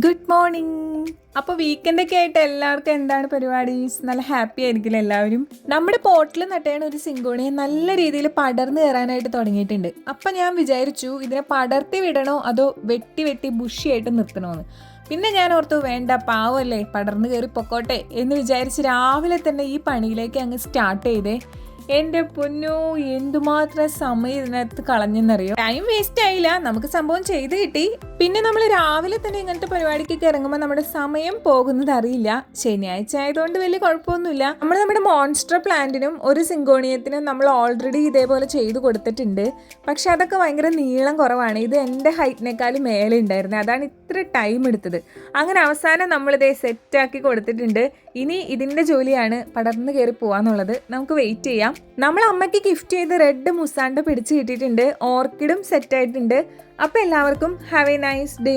Good morning. അപ്പോൾ വീക്കെൻഡൊക്കെ ആയിട്ട് എല്ലാവർക്കും എന്താണ് പരിപാടി? നല്ല ഹാപ്പി ആയിരിക്കില്ല എല്ലാവരും. നമ്മുടെ പോട്ടിൽ നട്ടയാണ് ഒരു സിങ്കോണിയെ നല്ല രീതിയിൽ പടർന്നു കയറാനായിട്ട് തുടങ്ങിയിട്ടുണ്ട്. അപ്പം ഞാൻ വിചാരിച്ചു ഇതിനെ പടർത്തി വിടണോ അതോ വെട്ടി വെട്ടി ബുഷിയായിട്ട് നിർത്തണോന്ന്. പിന്നെ ഞാൻ ഓർത്തു വേണ്ട, പാവല്ലേ, പടർന്നു കയറി പൊക്കോട്ടെ എന്ന് വിചാരിച്ച് രാവിലെ തന്നെ ഈ പണിയിലേക്ക് അങ്ങ് സ്റ്റാർട്ട് ചെയ്തേ. എൻ്റെ പൊന്നോ, എന്തുമാത്രം സമയം ഇതിനകത്ത് കളഞ്ഞെന്നറിയോ. ടൈം വേസ്റ്റ് ആയില്ല, നമുക്ക് സംഭവം ചെയ്ത് കിട്ടി. പിന്നെ നമ്മൾ രാവിലെ തന്നെ ഇങ്ങനത്തെ പരിപാടിക്കൊക്കെ ഇറങ്ങുമ്പോൾ നമ്മുടെ സമയം പോകുന്നത് അറിയില്ല. ശനിയാഴ്ച ആയതുകൊണ്ട് വലിയ കുഴപ്പമൊന്നുമില്ല. നമ്മുടെ മോൺസ്റ്റർ പ്ലാന്റിനും ഒരു സിങ്കോണിയത്തിനും നമ്മൾ ഓൾറെഡി ഇതേപോലെ ചെയ്തു കൊടുത്തിട്ടുണ്ട്. പക്ഷെ അതൊക്കെ ഭയങ്കര നീളം കുറവാണ്. ഇത് എൻ്റെ ഹൈറ്റിനേക്കാളും മേലെ ഉണ്ടായിരുന്നത്, അതാണ് ഇത്ര ടൈം എടുത്തത്. അങ്ങനെ അവസാനം നമ്മളിതേ സെറ്റാക്കി കൊടുത്തിട്ടുണ്ട്. ഇനി ഇതിൻ്റെ ജോലിയാണ് പടർന്നു കയറി പോവാന്നുള്ളത്. നമുക്ക് വെയിറ്റ് ചെയ്യാം. നമ്മൾ അമ്മയ്ക്ക് ഗിഫ്റ്റ് ചെയ്ത് റെഡ് മുസാണ്ട പിടിച്ച് കിട്ടിയിട്ടുണ്ട്. ഓർക്കിഡും സെറ്റായിട്ടുണ്ട്. അപ്പോൾ എല്ലാവർക്കും ഹാവ് എ നൈസ് ഡേ.